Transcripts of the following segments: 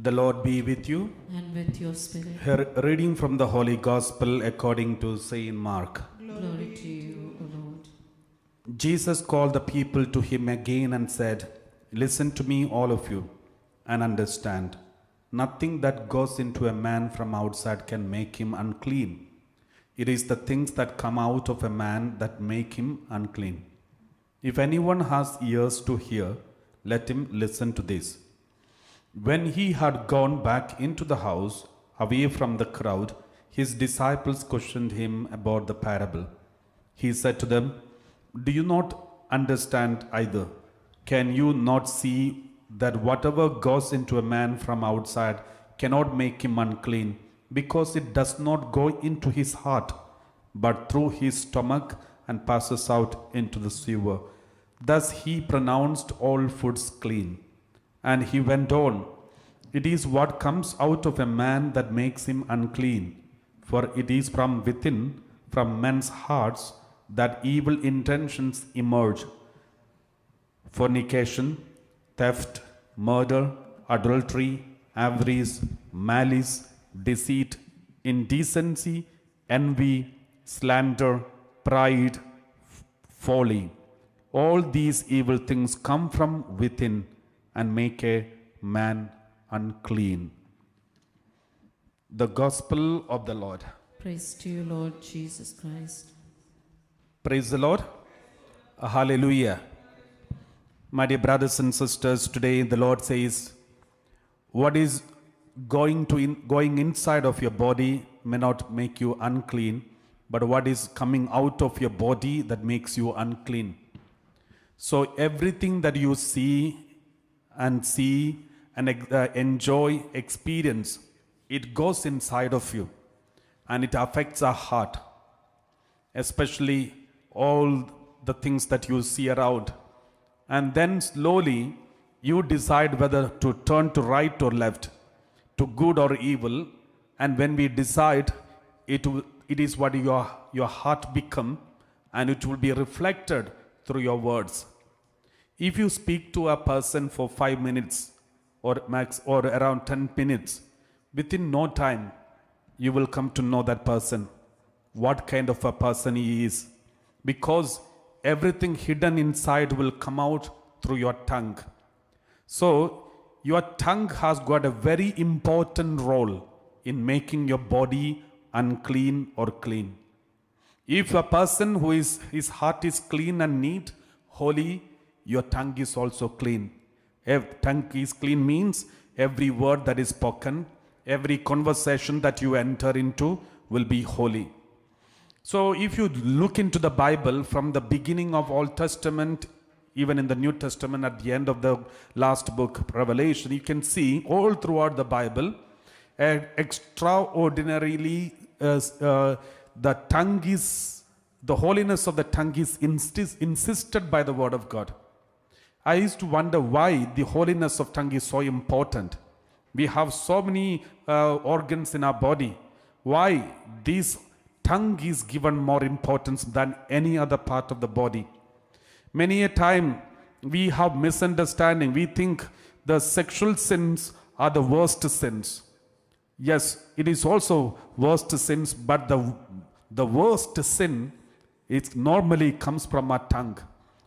The Lord be with you. and with your spirit. Here, reading from the Holy Gospel according to Saint Mark. Glory to you, O Lord. Jesus called the people to him again and said, "Listen to me, all of you, and understand. Nothing that goes into a man from outside can make him unclean. It is the things that come out of a man that make him unclean. If anyone has ears to hear, let him listen to this." When he had gone back into the house, away from the crowd, his disciples questioned him about the parable. He said to them, "Do you not understand either? Can you not see that whatever goes into a man from outside cannot make him unclean, because it does not go into his heart, but through his stomach and passes out into the sewer? Thus he pronounced all foods clean." And he went on, "It is what comes out of a man that makes him unclean, for it is from within, from men's hearts, that evil intentions emerge: fornication, theft, murder, adultery, avarice, malice, deceit, indecency, envy, slander, pride, folly. All these evil things come from within and make a man unclean." The Gospel of the Lord. Praise to you, Lord Jesus Christ. Praise the Lord. Hallelujah. My dear brothers and sisters, today the Lord says, what is going inside of your body may not make you unclean, but what is coming out of your body that makes you unclean. So everything that you see and enjoy, experience, it goes inside of you and it affects our heart, especially all the things that you see around. And then slowly you decide whether to turn to right or left, to good or evil. And when we decide, it is what your heart become, and it will be reflected through your words. If you speak to a person for 5 minutes or around 10 minutes, within no time you will come to know that person, what kind of a person he is, because everything hidden inside will come out through your tongue. So your tongue has got a very important role in making your body unclean or clean. If a person his heart is clean and neat, holy, your tongue is also clean. If tongue is clean means every word that is spoken, every conversation that you enter into will be holy. So if you look into the Bible from the beginning of Old Testament, even in the New Testament at the end of the last book, Revelation, you can see all throughout the Bible, extraordinarily the tongue is, the holiness of the tongue is insisted by the Word of God. I used to wonder why the holiness of tongue is so important. We have so many organs in our body. Why this tongue is given more importance than any other part of the body? Many a time we have misunderstanding. We think the sexual sins are the worst sins. Yes, it is also worst sins, but the worst sin, it normally comes from our tongue.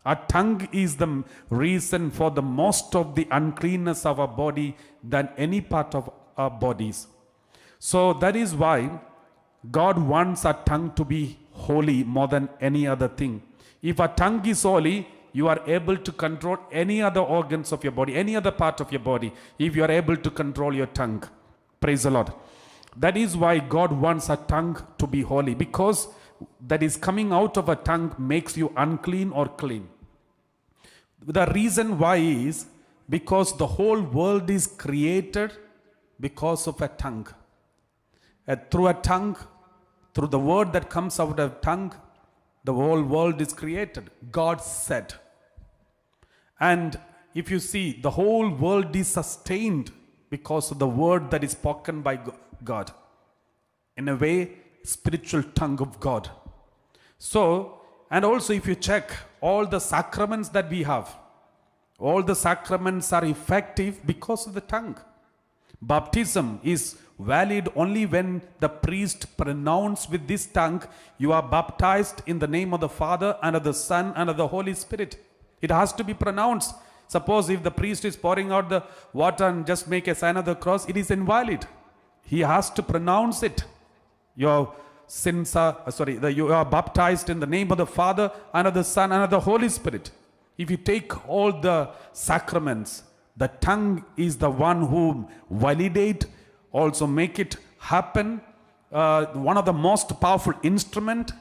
Our tongue is the reason for the most of the uncleanness of our body than any part of our bodies. So that is why God wants our tongue to be holy more than any other thing. If our tongue is holy, you are able to control any other organs of your body, any other part of your body, if you are able to control your tongue. Praise the Lord. That is why God wants our tongue to be holy, because that is coming out of a tongue makes you unclean or clean. The reason why is because the whole world is created because of a tongue. Through a tongue, through the word that comes out of tongue, the whole world is created. God said. And if you see, the whole world is sustained because of the word that is spoken by God. In a way, spiritual tongue of God. So, and also if you check all the sacraments that we have, all the sacraments are effective because of the tongue. Baptism is valid only when the priest pronounces with this tongue, you are baptized in the name of the Father and of the Son and of the Holy Spirit. It has to be pronounced. Suppose if the priest is pouring out the water and just make a sign of the cross, it is invalid. He has to pronounce it. Your sins are, you are baptized in the name of the Father and of the Son and of the Holy Spirit. If you take all the sacraments, the tongue is the one who validate, also make it happen. One of the most powerful instrument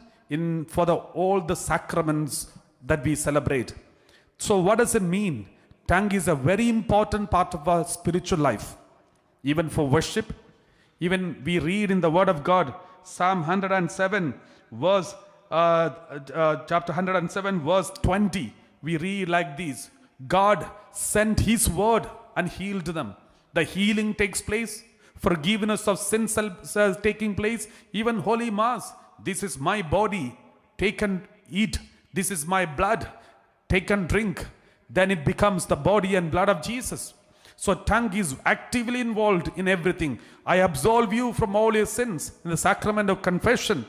for all the sacraments that we celebrate. So what does it mean? Tongue is a very important part of our spiritual life. Even for worship, even we read in the Word of God, Psalm 107 verse, chapter 107 verse 20, we read like this: God sent His word and healed them. The healing takes place, forgiveness of sins is taking place, even Holy Mass. This is my body, take and eat. This is my blood, take and drink. Then it becomes the body and blood of Jesus. So tongue is actively involved in everything. I absolve you from all your sins in the sacrament of confession.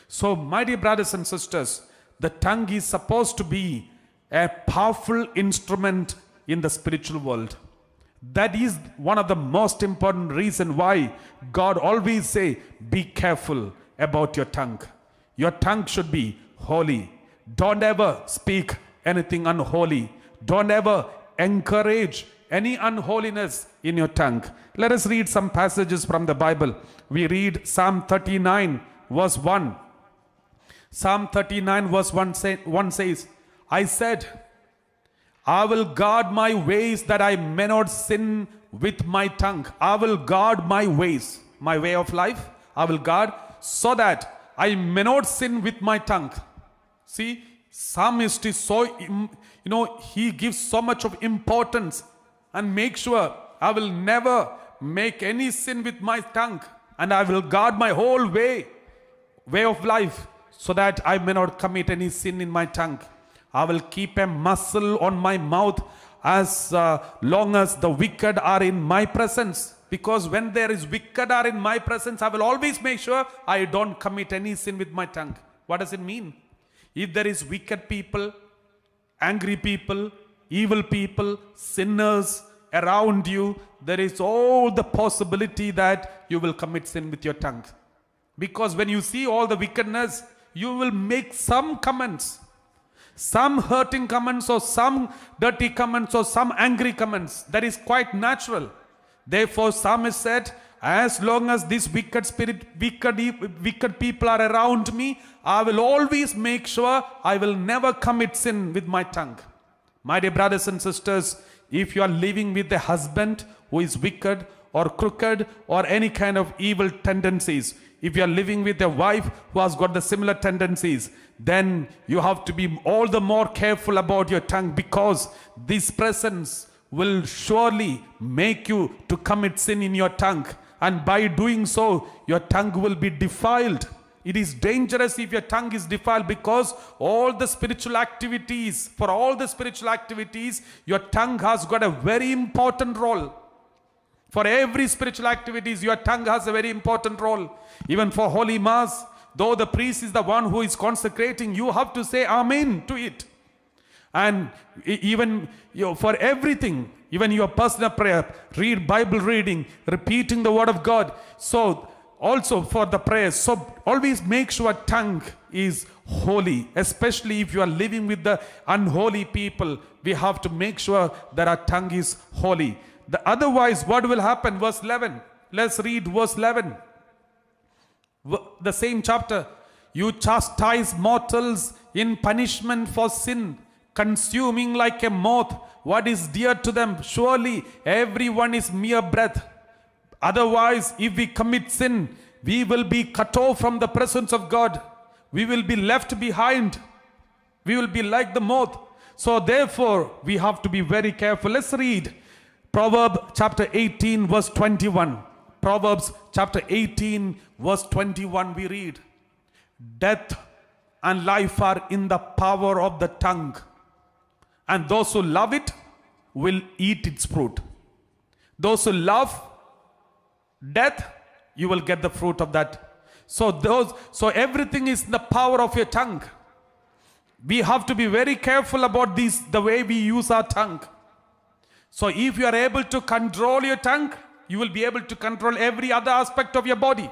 So my dear brothers and sisters, the tongue is supposed to be a powerful instrument in the spiritual world. That is one of the most important reasons why God always say, be careful about your tongue. Your tongue should be holy. Don't ever speak anything unholy. Don't ever encourage any unholiness in your tongue. Let us read some passages from the Bible. We read Psalm 39 verse 1. Psalm 39 verse 1 says, I said, I will guard my ways that I may not sin with my tongue. I will guard my ways, my way of life. I will guard so that I may not sin with my tongue. See, psalmist is so, he gives so much of importance and make sure I will never make any sin with my tongue, and I will guard my whole way of life so that I may not commit any sin in my tongue. I will keep a muzzle on my mouth as long as the wicked are in my presence. Because when there is wicked are in my presence, I will always make sure I don't commit any sin with my tongue. What does it mean? If there is wicked people, angry people, evil people, sinners around you, there is all the possibility that you will commit sin with your tongue. Because when you see all the wickedness, you will make some comments. Some hurting comments or some dirty comments or some angry comments. That is quite natural. Therefore, psalmist said, as long as this wicked people are around me, I will always make sure I will never commit sin with my tongue. My dear brothers and sisters, if you are living with a husband who is wicked or crooked or any kind of evil tendencies, if you are living with a wife who has got the similar tendencies, then you have to be all the more careful about your tongue, because this presence will surely make you to commit sin in your tongue. And by doing so, your tongue will be defiled. It is dangerous if your tongue is defiled, because for all the spiritual activities, your tongue has got a very important role. For every spiritual activities, your tongue has a very important role. Even for Holy Mass, though the priest is the one who is consecrating, you have to say Amen to it. And even for everything, even your personal prayer, read Bible reading, repeating the word of God. So also for the prayers, so always make sure tongue is holy, especially if you are living with the unholy people. We have to make sure that our tongue is holy. Otherwise, what will happen? Verse 11. Let's read verse 11. The same chapter. You chastise mortals in punishment for sin, consuming like a moth what is dear to them. Surely everyone is mere breath. Otherwise, if we commit sin, we will be cut off from the presence of God. We will be left behind. We will be like the moth. So therefore, we have to be very careful. Let's read Proverbs chapter 18 verse 21. Proverbs chapter 18 verse 21 we read, death and life are in the power of the tongue, and those who love it will eat its fruit. Those who love death, you will get the fruit of that. So everything is in the power of your tongue. We have to be very careful about the way we use our tongue. So if you are able to control your tongue, you will be able to control every other aspect of your body.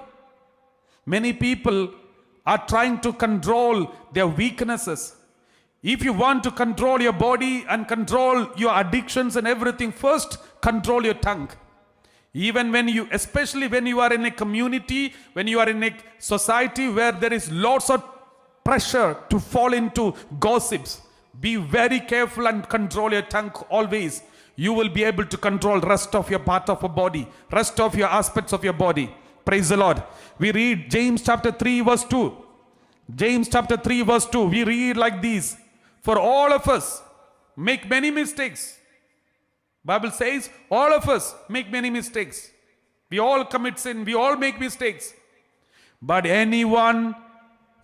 Many people are trying to control their weaknesses. If you want to control your body and control your addictions and everything, first control your tongue. Even especially when you are in a community, when you are in a society where there is lots of pressure to fall into gossips, be very careful and control your tongue always. You will be able to control rest of your part of your body, rest of your aspects of your body. Praise the Lord. We read James chapter 3 verse 2. James chapter 3 verse 2. We read like this. For all of us make many mistakes. Bible says all of us make many mistakes. We all commit sin. We all make mistakes. But anyone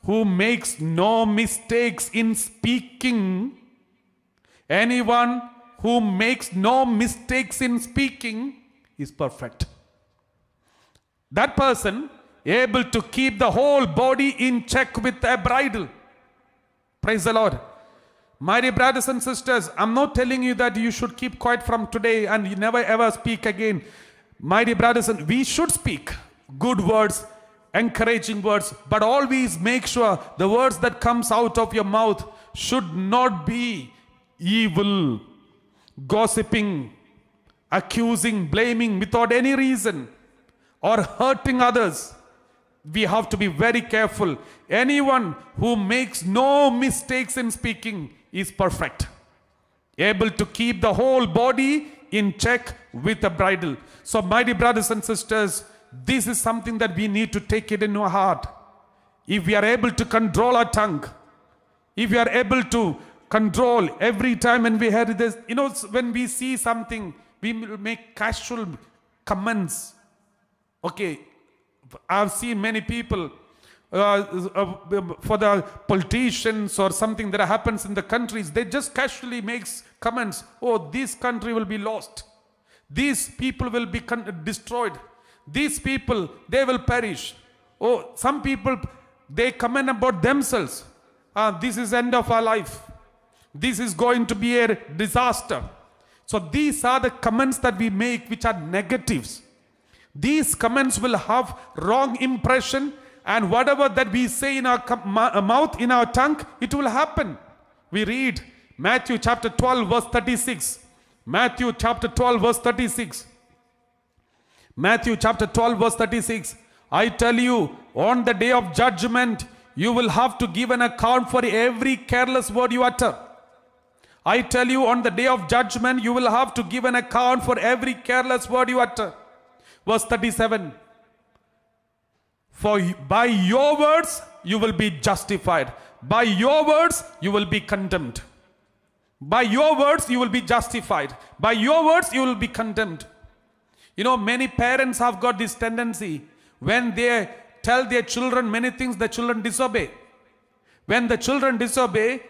who makes no mistakes in speaking, anyone who makes no mistakes in speaking is perfect. That person able to keep the whole body in check with a bridle. Praise the Lord. My dear brothers and sisters, I'm not telling you that you should keep quiet from today and you never ever speak again. My dear brothers, we should speak good words, encouraging words, but always make sure the words that comes out of your mouth should not be evil, gossiping, accusing, blaming without any reason, or hurting others. We have to be very careful. Anyone who makes no mistakes in speaking is perfect, able to keep the whole body in check with a bridle. So my dear brothers and sisters, this is something that we need to take it in our heart. If we are able to control our tongue, if we are able to control every time when we hear this, when we see something, we make casual comments. Okay, I've seen many people for the politicians or something that happens in the countries, they just casually makes comments. Oh, this country will be lost. These people will be destroyed. These people, they will perish. Oh, some people, they comment about themselves. This is end of our life. This is going to be a disaster. So these are the comments that we make which are negatives. These comments will have wrong impression, and whatever that we say in our mouth, in our tongue, it will happen. We read Matthew chapter 12 verse 36. Matthew chapter 12 verse 36. Matthew chapter 12 verse 36. I tell you, on the day of judgment, you will have to give an account for every careless word you utter. I tell you, on the day of judgment, you will have to give an account for every careless word you utter. Verse 37. For by your words you will be justified. By your words you will be condemned. By your words you will be justified. By your words you will be condemned. Many parents have got this tendency. When they tell their children many things, the children disobey. When the children disobey,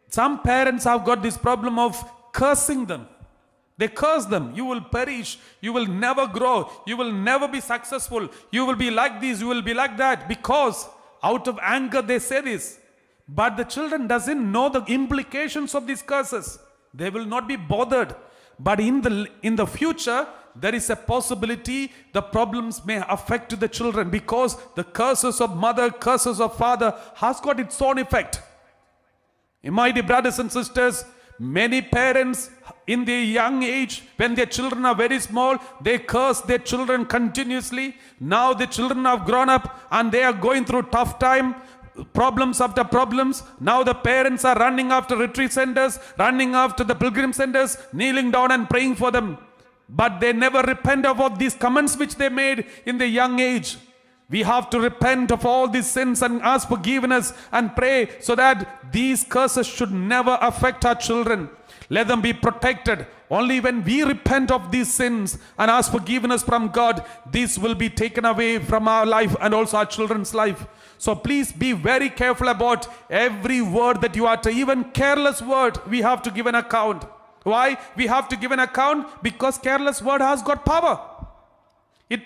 some parents have got this problem of cursing them. They curse them. You will perish. You will never grow. You will never be successful. You will be like this. You will be like that. Because out of anger they say this. But the children doesn't know the implications of these curses. They will not be bothered. But in the future, there is a possibility the problems may affect the children, because the curses of mother, curses of father has got its own effect. My dear brothers and sisters, many parents in their young age, when their children are very small, they curse their children continuously. Now the children have grown up and they are going through tough time, problems after problems. Now the parents are running after retreat centers, running after the pilgrim centers, kneeling down and praying for them. But they never repent of these comments which they made in their young age. We have to repent of all these sins and ask forgiveness and pray so that these curses should never affect our children. Let them be protected. Only when we repent of these sins and ask forgiveness from God, this will be taken away from our life and also our children's life. So please be very careful about every word that you utter. Even careless word, we have to give an account. Why? We have to give an account because careless word has got power.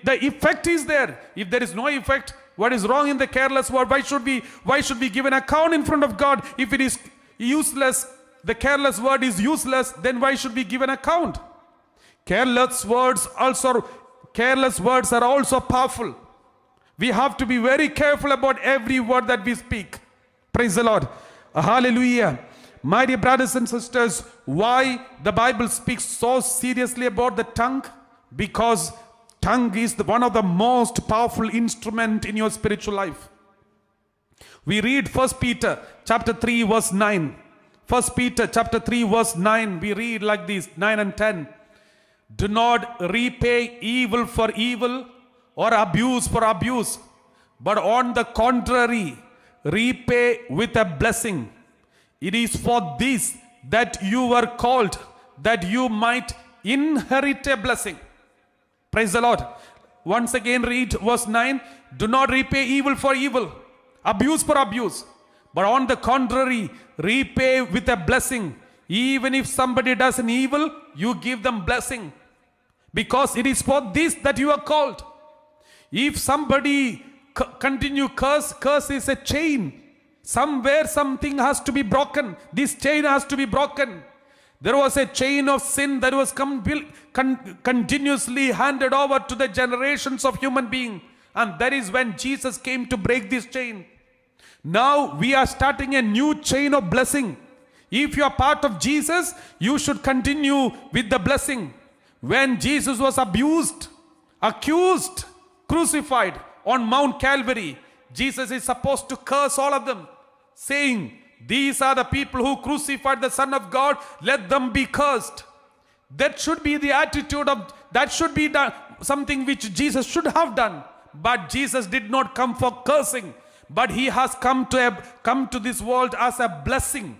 The effect is there. If there is no effect, what is wrong in the careless word? Why should we give an account in front of God? If it is useless, the careless word is useless, then why should we give an account? Careless words are also powerful. We have to be very careful about every word that we speak. Praise the Lord. Hallelujah. My dear brothers and sisters, why the Bible speaks so seriously about the tongue? Because tongue is one of the most powerful instrument in your spiritual life. We read 1 Peter chapter 3 verse 9. 1 Peter chapter 3 verse 9. We read like this, 9 and 10. Do not repay evil for evil or abuse for abuse, but on the contrary, repay with a blessing. It is for this that you were called, that you might inherit a blessing. Praise the Lord. Once again read verse 9. Do not repay evil for evil, abuse for abuse, but on the contrary, repay with a blessing. Even if somebody does an evil, you give them blessing. Because it is for this that you are called. If somebody continue curse is a chain. Somewhere something has to be broken. This chain has to be broken. There was a chain of sin that was continuously handed over to the generations of human beings. And that is when Jesus came to break this chain. Now we are starting a new chain of blessing. If you are part of Jesus, you should continue with the blessing. When Jesus was abused, accused, crucified on Mount Calvary, Jesus is supposed to curse all of them, saying, these are the people who crucified the Son of God, let them be cursed. That should be the attitude that should be something which Jesus should have done. But Jesus did not come for cursing, but he has come to this world as a blessing.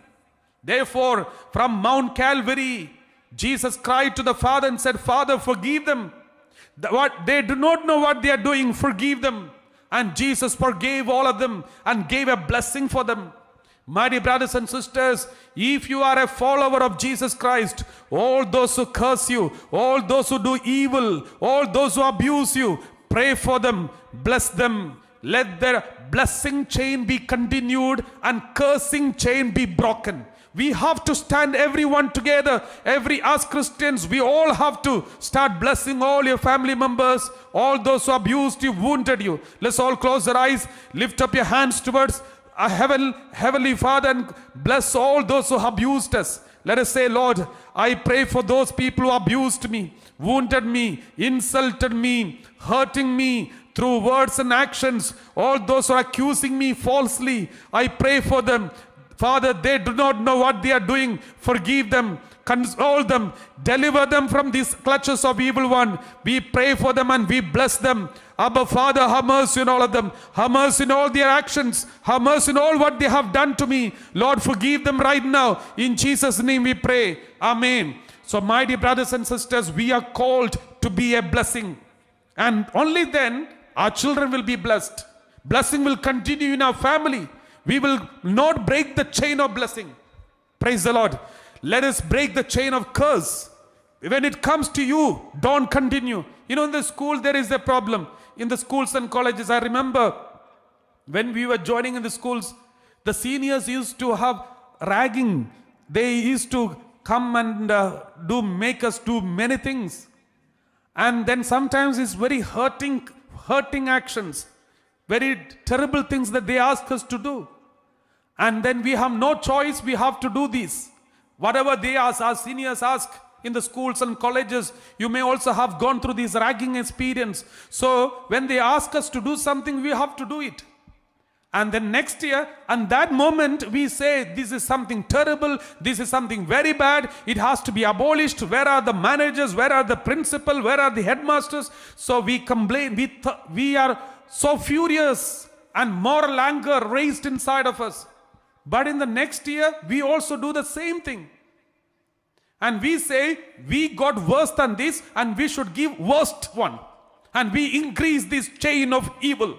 Therefore, from Mount Calvary, Jesus cried to the Father and said, Father, forgive them. They do not know what they are doing, forgive them. And Jesus forgave all of them and gave a blessing for them. My dear brothers and sisters, if you are a follower of Jesus Christ, all those who curse you, all those who do evil, all those who abuse you, pray for them, bless them. Let their blessing chain be continued and cursing chain be broken. We have to stand everyone together. Us Christians, we all have to start blessing all your family members, all those who abused you, wounded you. Let's all close our eyes, lift up your hands towards our Heavenly Father and bless all those who abused us. Let us say, Lord, I pray for those people who abused me, wounded me, insulted me, hurting me through words and actions. All those who are accusing me falsely, I pray for them. Father, they do not know what they are doing. Forgive them, console them, deliver them from these clutches of evil one. We pray for them and we bless them. Abba, Father, have mercy on all of them. Have mercy in all their actions. Have mercy in all what they have done to me. Lord, forgive them right now. In Jesus' name we pray. Amen. So, my dear brothers and sisters, we are called to be a blessing. And only then our children will be blessed. Blessing will continue in our family. We will not break the chain of blessing. Praise the Lord. Let us break the chain of curse. When it comes to you, don't continue. You know, in the school, there is a problem. In the schools and colleges, I remember when we were joining in the schools, the seniors used to have ragging. They used to come and make us do many things. And then sometimes it's very hurting actions. Very terrible things that they ask us to do. And then we have no choice, we have to do this. Whatever they ask, our seniors ask in the schools and colleges, you may also have gone through this ragging experience. So when they ask us to do something, we have to do it. And then next year, and that moment we say, this is something terrible, this is something very bad, it has to be abolished. Where are the managers, where are the principal, where are the headmasters? So we complain, we are so furious and moral anger raised inside of us. But in the next year, we also do the same thing. And we say, we got worse than this and we should give worst one. And we increase this chain of evil.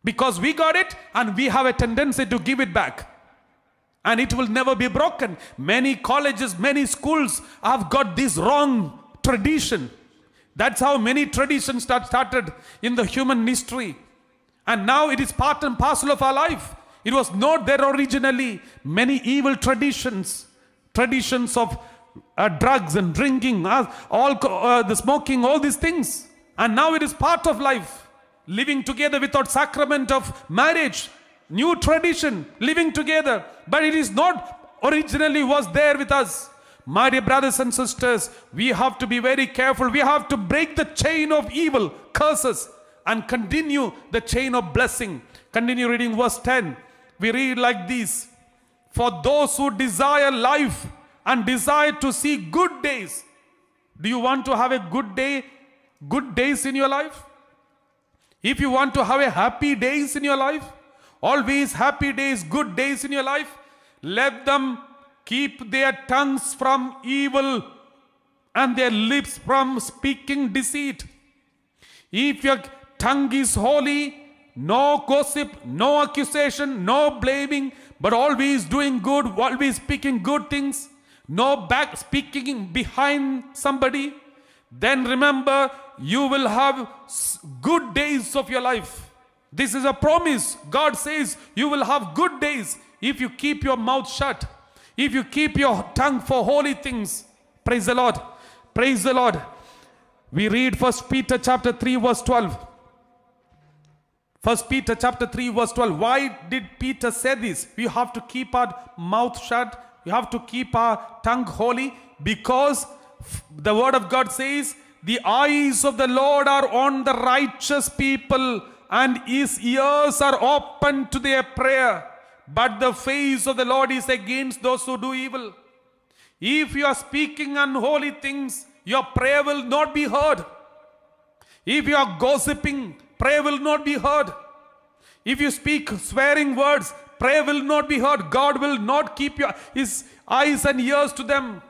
Because we got it and we have a tendency to give it back. And it will never be broken. Many colleges, many schools have got this wrong tradition. That's how many traditions started in the human history. And now it is part and parcel of our life. It was not there originally. Many evil traditions of drugs and drinking, the smoking, all these things. And now it is part of life. Living together without sacrament of marriage. New tradition, living together. But it is not originally was there with us. My dear brothers and sisters, we have to be very careful. We have to break the chain of evil, curses, and continue the chain of blessing. Continue reading verse 10. We read like this. For those who desire life and desire to see good days. Do you want to have a good day, good days in your life? If you want to have a happy days in your life, always happy days, good days in your life, let them keep their tongues from evil and their lips from speaking deceit. If your tongue is holy, no gossip, no accusation, no blaming, but always doing good, always speaking good things, no back speaking behind somebody, then remember you will have good days of your life. This is a promise. God says you will have good days if you keep your mouth shut. If you keep your tongue for holy things. Praise the Lord. Praise the Lord. We read 1 Peter chapter 3 verse 12. 1 Peter chapter 3 verse 12. Why did Peter say this? We have to keep our mouth shut. We have to keep our tongue holy. Because the word of God says, the eyes of the Lord are on the righteous people, and his ears are open to their prayer. But the face of the Lord is against those who do evil. If you are speaking unholy things, your prayer will not be heard. If you are gossiping, prayer will not be heard. If you speak swearing words, prayer will not be heard. God will not keep his eyes and ears to them.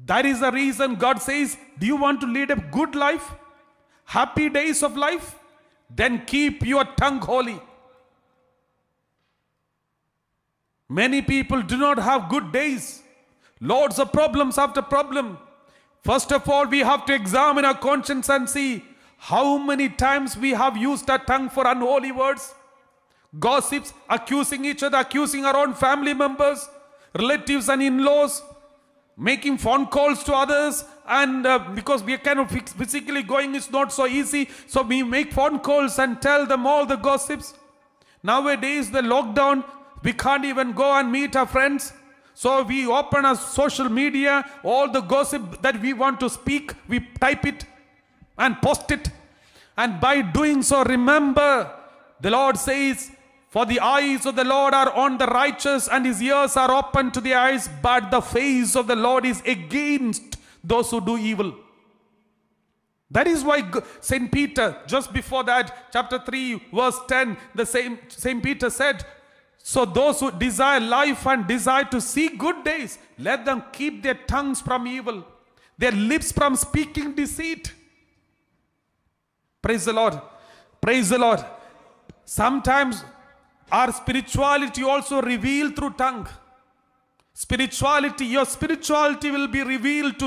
That is the reason God says, do you want to lead a good life? Happy days of life? Then keep your tongue holy. Many people do not have good days. Lots of problems after problem. First of all, we have to examine our conscience and see how many times we have used our tongue for unholy words. Gossips, accusing each other, accusing our own family members, relatives and in-laws, making phone calls to others, and because we are kind of physically going, it's not so easy, so we make phone calls and tell them all the gossips. Nowadays, the lockdown, we can't even go and meet our friends. So we open our social media, all the gossip that we want to speak, we type it and post it. And by doing so, remember, the Lord says, for the eyes of the Lord are on the righteous and his ears are open to the eyes, but the face of the Lord is against those who do evil. That is why St. Peter, just before that, chapter 3, verse 10, the same St. Peter said, so those who desire life and desire to see good days, let them keep their tongues from evil, their lips from speaking deceit. Praise the Lord. Praise the Lord. Sometimes our spirituality also revealed through tongue. Spirituality, your spirituality will be revealed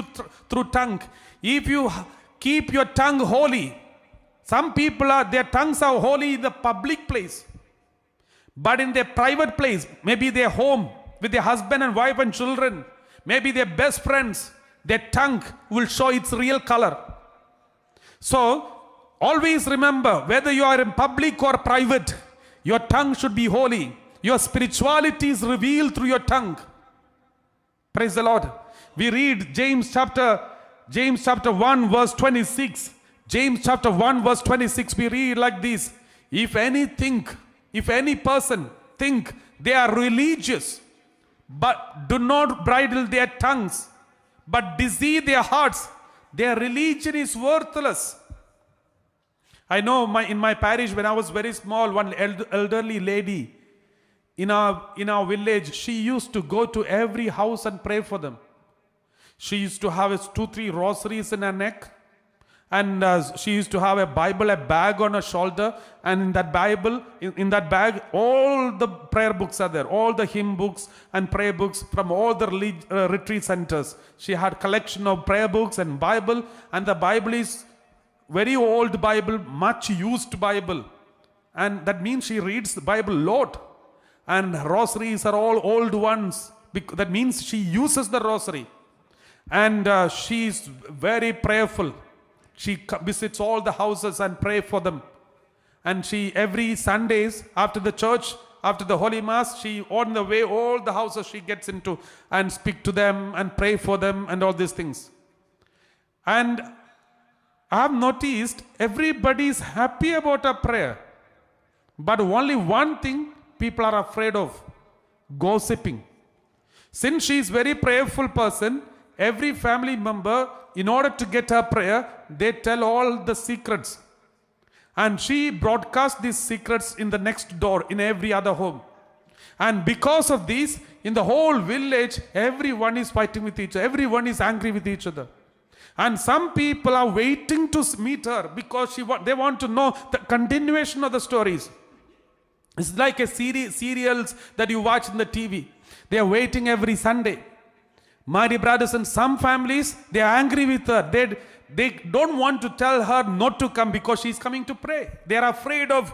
through tongue. If you keep your tongue holy, some people their tongues are holy in the public place. But in their private place, maybe their home with their husband and wife and children, maybe their best friends, their tongue will show its real color. So, always remember, whether you are in public or private, your tongue should be holy. Your spirituality is revealed through your tongue. Praise the Lord. We read James chapter 1 verse 26. James chapter 1 verse 26, we read like this. If any person think they are religious, but do not bridle their tongues, but deceive their hearts, their religion is worthless. I know in my parish, when I was very small, one elderly lady in our village, she used to go to every house and pray for them. She used to have 2-3 rosaries in her neck, And she used to have a Bible, a bag on her shoulder, and in that Bible, in that bag, all the prayer books are there, all the hymn books and prayer books from all the retreat centers. She had collection of prayer books and Bible, and the Bible is very old Bible, much used Bible, and that means she reads the Bible a lot. And rosaries are all old ones. That means she uses the rosary, and she is very prayerful. She visits all the houses and pray for them. And she every Sundays after the church, after the Holy Mass, she on the way all the houses she gets into and speak to them and pray for them and all these things. And I have noticed everybody is happy about a prayer, but only one thing people are afraid of: gossiping. Since she is very prayerful person, every family member, in order to get her prayer, they tell all the secrets. And she broadcasts these secrets in the next door, in every other home. And because of this, in the whole village, everyone is fighting with each other. Everyone is angry with each other. And some people are waiting to meet her because they want to know the continuation of the stories. It's like a serials that you watch in the TV. They are waiting every Sunday. My dear brothers, and some families, they are angry with her. They don't want to tell her not to come because she's coming to pray. They are afraid of,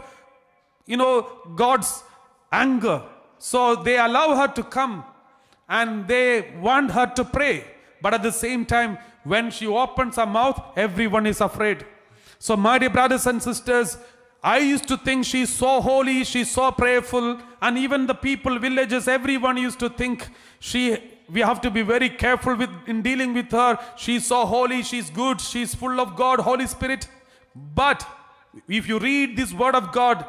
God's anger. So they allow her to come and they want her to pray. But at the same time, when she opens her mouth, everyone is afraid. So my dear brothers and sisters, I used to think she's so holy, she's so prayerful, and even the people, villages, everyone used to think we have to be very careful in dealing with her. She's so holy, she's good, she's full of God, Holy Spirit. But if you read this word of God,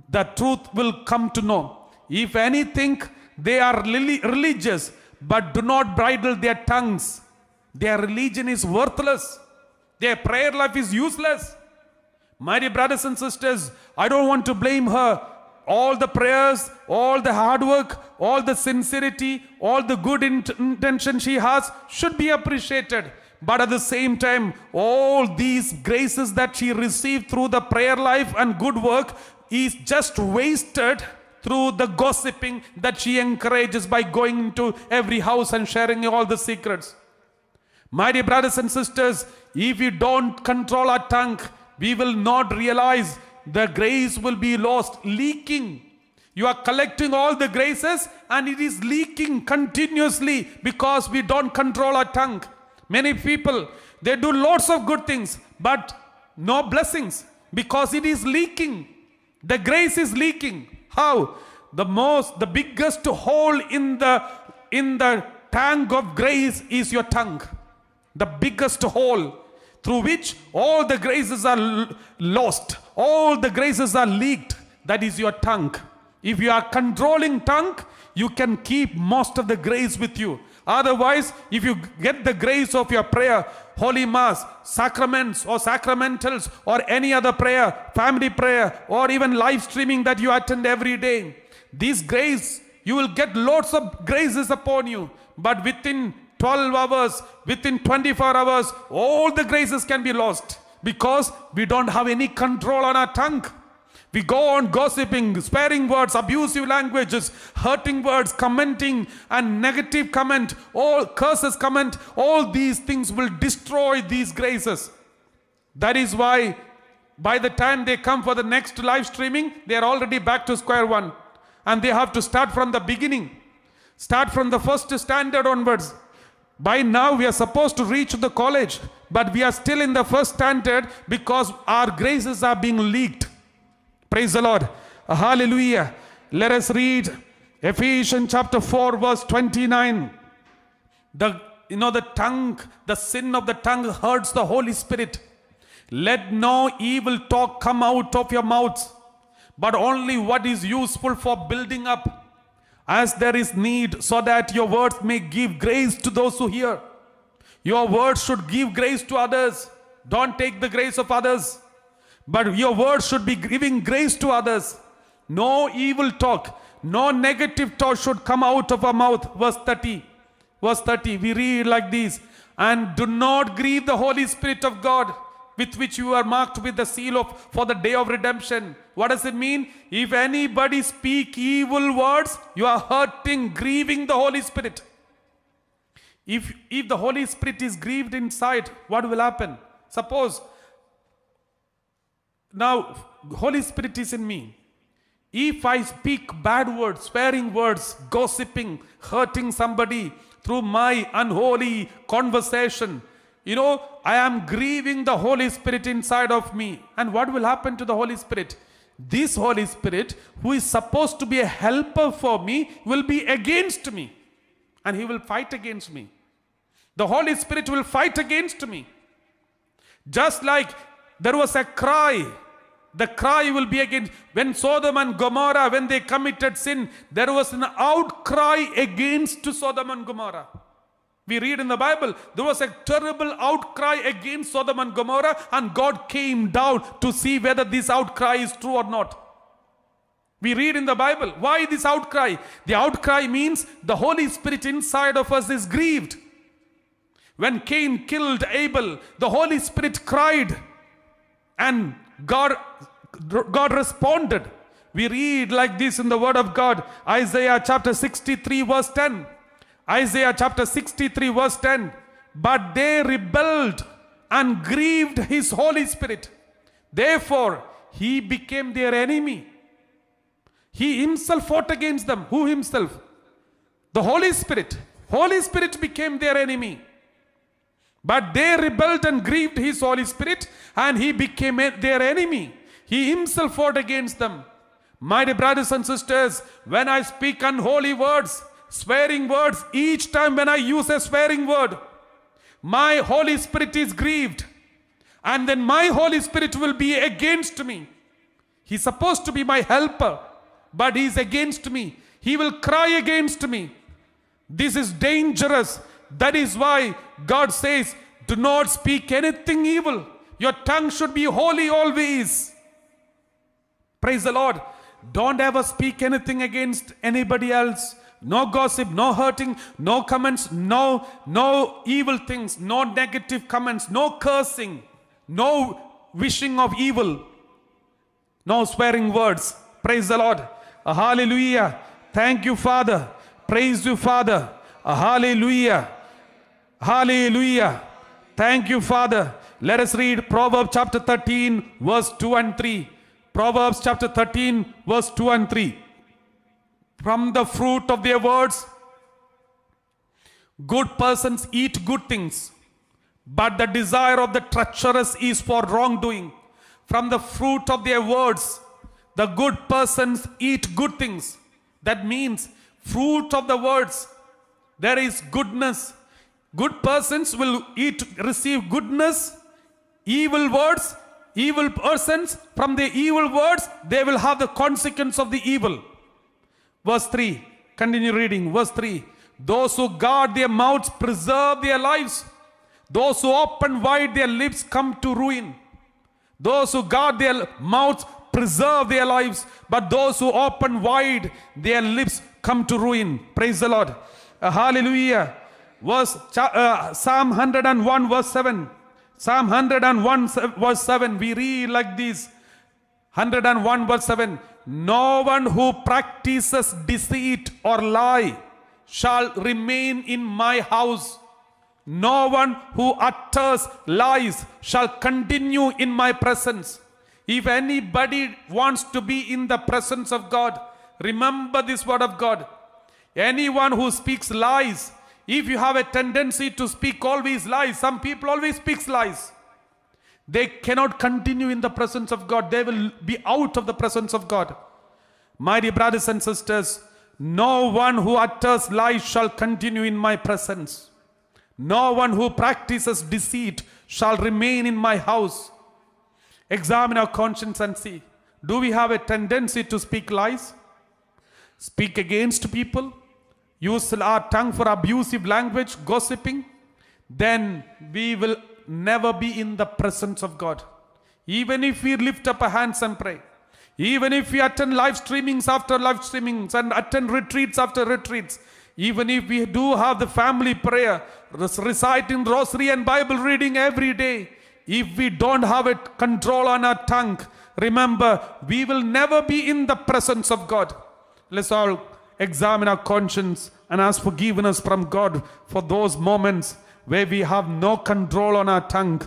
the truth will come to know. If anything, they are religious, but do not bridle their tongues. Their religion is worthless. Their prayer life is useless. My dear brothers and sisters, I don't want to blame her. All the prayers, all the hard work, all the sincerity, all the good intention she has should be appreciated. But at the same time, all these graces that she received through the prayer life and good work is just wasted through the gossiping that she encourages by going into every house and sharing all the secrets. My dear brothers and sisters, if we don't control our tongue, we will not realize the grace will be lost, leaking. You are collecting all the graces and it is leaking continuously because we don't control our tongue. Many people, they do lots of good things, but no blessings because it is leaking. The grace is leaking. How? The biggest hole in the tank of grace is your tongue. The biggest hole through which all the graces are lost, all the graces are leaked. That is your tongue. If you are controlling tongue, you can keep most of the grace with you. Otherwise, if you get the grace of your prayer, Holy Mass, sacraments or sacramentals or any other prayer, family prayer, or even live streaming that you attend every day, this grace, you will get lots of graces upon you. But within 12 hours, within 24 hours, all the graces can be lost because we don't have any control on our tongue. We go on gossiping, swearing words, abusive languages, hurting words, commenting and negative comment, all curses comment, all these things will destroy these graces. That is why by the time they come for the next live streaming, they are already back to square one. And they have to start from the beginning. Start from the first standard onwards. By now we are supposed to reach the college, but we are still in the first standard because our graces are being leaked. Praise the Lord. Hallelujah. Let us read Ephesians chapter 4 verse 29. The tongue, the sin of the tongue hurts the Holy Spirit. Let no evil talk come out of your mouths, but only what is useful for building up, as there is need, so that your words may give grace to those who hear. Your words should give grace to others. Don't take the grace of others, but your words should be giving grace to others. No evil talk, no negative talk should come out of our mouth. Verse 30, we read like this: and do not grieve the Holy Spirit of God, with which you are marked with the seal of for the day of redemption. What does it mean? If anybody speak evil words, you are hurting, grieving the Holy Spirit. If the Holy Spirit is grieved inside, what will happen? Suppose now Holy Spirit is in me. If I speak bad words, swearing words, gossiping, hurting somebody through my unholy conversation, I am grieving the Holy Spirit inside of me. And what will happen to the Holy Spirit? This Holy Spirit, who is supposed to be a helper for me, will be against me. And he will fight against me. The Holy Spirit will fight against me. Just like there was a cry. The cry will be against. When Sodom and Gomorrah, when they committed sin, there was an outcry against Sodom and Gomorrah. We read in the Bible, there was a terrible outcry against Sodom and Gomorrah, and God came down to see whether this outcry is true or not. We read in the Bible, why this outcry? The outcry means the Holy Spirit inside of us is grieved. When Cain killed Abel, the Holy Spirit cried, and God responded. We read like this in the Word of God, Isaiah chapter 63 verse 10. Isaiah chapter 63 verse 10. But they rebelled and grieved his Holy Spirit. Therefore, he became their enemy. He himself fought against them. Who himself? The Holy Spirit. Holy Spirit became their enemy. But they rebelled and grieved his Holy Spirit, and he became their enemy. He himself fought against them. My dear brothers and sisters, when I speak unholy words, swearing words, each time when I use a swearing word, my Holy Spirit is grieved. And then my Holy Spirit will be against me. He's supposed to be my helper, but he's against me. He will cry against me. This is dangerous. That is why God says, do not speak anything evil. Your tongue should be holy always. Praise the Lord. Don't ever speak anything against anybody else. No gossip, no hurting, no comments, no evil things, no negative comments, no cursing, no wishing of evil, no swearing words. Praise the Lord. Hallelujah. Thank you, Father. Praise you, Father. Hallelujah. Hallelujah. Thank you, Father. Let us read Proverbs chapter 13, verse 2 and 3. Proverbs chapter 13, verse 2 and 3. From the fruit of their words, good persons eat good things, but the desire of the treacherous is for wrongdoing. From the fruit of their words, the good persons eat good things. That means fruit of the words, there is goodness. Good persons will receive goodness. Evil words, evil persons, from the evil words, they will have the consequence of the evil. Verse 3, continue reading. Verse 3, those who guard their mouths preserve their lives. Those who open wide their lips come to ruin. Those who guard their mouths preserve their lives, but those who open wide their lips come to ruin. Praise the Lord. Hallelujah. Psalm 101 verse 7. Psalm 101 verse 7. We read like this. 101 verse 7. No one who practices deceit or lie shall remain in my house. No one who utters lies shall continue in my presence. If anybody wants to be in the presence of God, remember this word of God. Anyone who speaks lies, if you have a tendency to speak always lies, some people always speak lies, they cannot continue in the presence of God. They will be out of the presence of God. My dear brothers and sisters, no one who utters lies shall continue in my presence. No one who practices deceit shall remain in my house. Examine our conscience and see. Do we have a tendency to speak lies? Speak against people? Use our tongue for abusive language, gossiping? Then we will never be in the presence of God. Even if we lift up our hands and pray, even if we attend live streamings after live streamings and attend retreats after retreats, Even if we do have the family prayer, reciting rosary and Bible reading every day, if we don't have it control on our tongue, remember, we will never be in the presence of God. Let's all examine our conscience and ask forgiveness from God for those moments where we have no control on our tongue